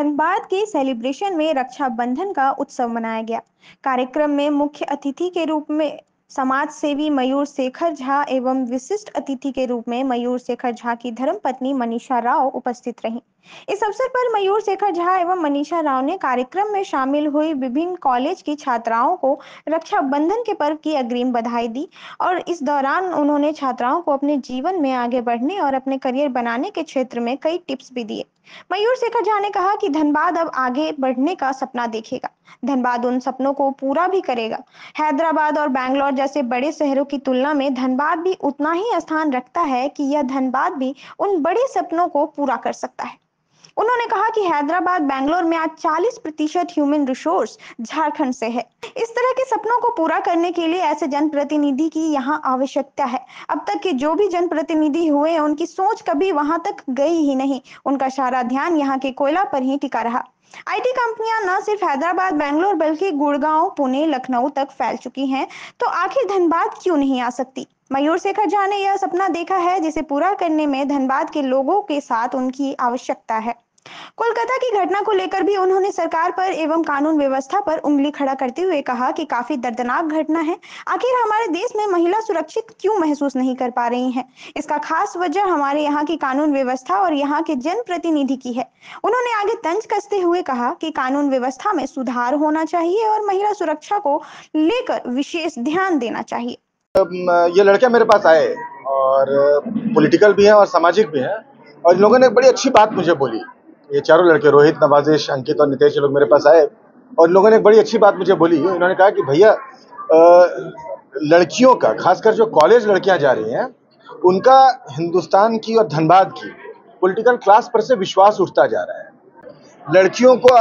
धनबाद के सेलिब्रेशन में रक्षाबंधन का उत्सव मनाया गया। कार्यक्रम में मुख्य अतिथि के रूप में समाज सेवी मयूर शेखर झा एवं विशिष्ट अतिथि के रूप में मयूर शेखर झा की धर्मपत्नी मनीषा राव उपस्थित रहीं। इस अवसर पर मयूर शेखर झा एवं मनीषा राव ने कार्यक्रम में शामिल हुई विभिन्न कॉलेज की छात्राओं को रक्षाबंधन के पर्व की अग्रिम बधाई दी और इस दौरान उन्होंने छात्राओं को अपने जीवन में आगे बढ़ने और अपने करियर बनाने के क्षेत्र में कई टिप्स भी दिए। मयूर शेखर झा ने कहा कि धनबाद अब आगे बढ़ने का सपना देखेगा। धनबाद उन सपनों को पूरा भी करेगा। हैदराबाद और बैंगलोर जैसे बड़े शहरों की तुलना में धनबाद भी उतना ही स्थान रखता है कि यह धनबाद भी उन बड़े सपनों को पूरा कर सकता है। उन्होंने कहा कि हैदराबाद बैंगलोर में आज 40% ह्यूमन रिसोर्स झारखंड से है। इस तरह के सपनों को पूरा करने के लिए ऐसे जनप्रतिनिधि की यहाँ आवश्यकता है। अब तक के जो भी जनप्रतिनिधि हुए हैं उनकी सोच कभी वहां तक गई ही नहीं। उनका सारा ध्यान यहाँ के कोयला पर ही टिका रहा। आईटी कंपनियां न सिर्फ हैदराबाद बैंगलोर बल्कि गुड़गांव पुणे लखनऊ तक फैल चुकी हैं, तो आखिर धनबाद क्यों नहीं आ सकती। मयूर शेखर झा ने यह सपना देखा है जिसे पूरा करने में धनबाद के लोगों के साथ उनकी आवश्यकता है। कोलकाता की घटना को लेकर भी उन्होंने सरकार पर एवं कानून व्यवस्था पर उंगली खड़ा करते हुए कहा कि काफी दर्दनाक घटना है। आखिर हमारे देश में महिला सुरक्षित क्यों महसूस नहीं कर पा रही हैं? इसका खास वजह हमारे यहाँ की कानून व्यवस्था और यहाँ के जनप्रतिनिधि की है। उन्होंने आगे तंज कसते हुए कहा कि कानून व्यवस्था में सुधार होना चाहिए और महिला सुरक्षा को लेकर विशेष ध्यान देना चाहिए। ये लड़के मेरे पास आए और पॉलिटिकल भी हैं और सामाजिक भी हैं, और इन लोगों ने एक बड़ी अच्छी बात मुझे बोली। ये चारों लड़के रोहित, नवाजिश, अंकित और नितेश, लोग मेरे पास आए और इन लोगों ने एक बड़ी अच्छी बात मुझे बोली। इन्होंने कहा कि भैया, लड़कियों का, खासकर जो कॉलेज लड़कियां जा रही हैं, उनका हिंदुस्तान की और धनबाद की पॉलिटिकल क्लास पर से विश्वास उठता जा रहा है। लड़कियों को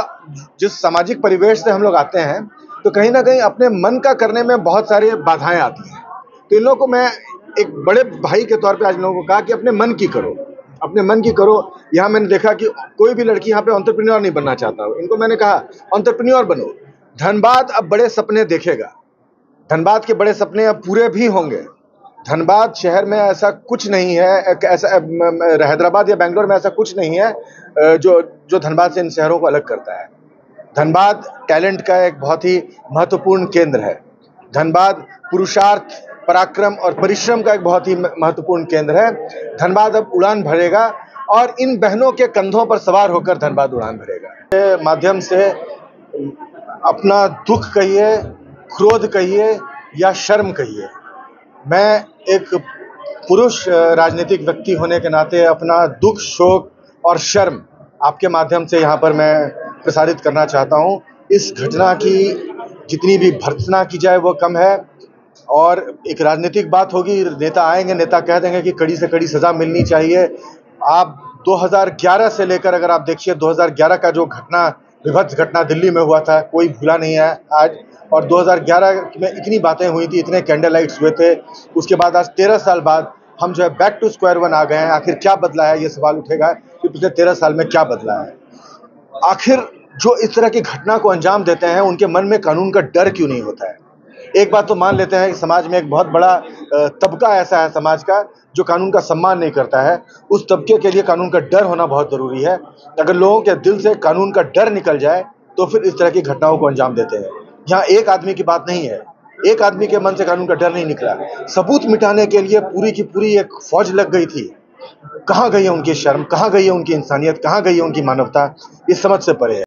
जिस सामाजिक परिवेश से हम लोग आते हैं, तो कहीं ना कहीं अपने मन का करने में बहुत सारी बाधाएं आती हैं। तो इन लोगों को मैं एक बड़े भाई के तौर पे आज लोगों को कहा कि अपने मन की करो, अपने मन की करो। यहाँ मैंने देखा कि कोई भी लड़की यहाँ पे एंटरप्रेन्योर नहीं बनना चाहता हो। इनको मैंने कहा एंटरप्रेन्योर बनो। धनबाद अब बड़े सपने देखेगा। धनबाद के बड़े सपने अब पूरे भी होंगे। धनबाद शहर में ऐसा कुछ नहीं है, ऐसा हैदराबाद या बैंगलोर में ऐसा कुछ नहीं है जो धनबाद से इन शहरों को अलग करता है। धनबाद टैलेंट का एक बहुत ही महत्वपूर्ण केंद्र है। धनबाद पुरुषार्थ, पराक्रम और परिश्रम का एक बहुत ही महत्वपूर्ण केंद्र है। धनबाद अब उड़ान भरेगा और इन बहनों के कंधों पर सवार होकर धनबाद उड़ान भरेगा। के माध्यम से अपना दुख कहिए, क्रोध कहिए या शर्म कहिए, मैं एक पुरुष राजनीतिक व्यक्ति होने के नाते अपना दुख, शोक और शर्म आपके माध्यम से यहाँ पर मैं प्रसारित करना चाहता हूँ। इस घटना की जितनी भी भर्त्सना की जाए वो कम है, और एक राजनीतिक बात होगी। नेता आएंगे, नेता कह देंगे कि कड़ी से कड़ी सजा मिलनी चाहिए। आप 2011 से लेकर अगर आप देखिए, 2011 का जो घटना, विभत्स घटना दिल्ली में हुआ था, कोई भूला नहीं है आज। और 2011 में इतनी बातें हुई थी, इतने कैंडल लाइट्स हुए थे। उसके बाद आज 13 साल बाद हम जो है बैक टू स्क्वायर वन आ गए हैं। आखिर क्या बदला है, ये सवाल उठेगा कि पिछले 13 साल में क्या बदला है। आखिर जो इस तरह की घटना को अंजाम देते हैं, उनके मन में कानून का डर क्यों नहीं होता है। एक बात तो मान लेते हैं कि समाज में एक बहुत बड़ा तबका ऐसा है समाज का जो कानून का सम्मान नहीं करता है। उस तबके के लिए कानून का डर होना बहुत ज़रूरी है। अगर लोगों के दिल से कानून का डर निकल जाए तो फिर इस तरह की घटनाओं को अंजाम देते हैं। यहाँ एक आदमी की बात नहीं है, एक आदमी के मन से कानून का डर नहीं निकला। सबूत मिटाने के लिए पूरी की पूरी एक फौज लग गई थी। कहाँ गई है उनकी शर्म, कहाँ गई है उनकी इंसानियत, कहाँ गई है उनकी मानवता, इस समझ से परे है।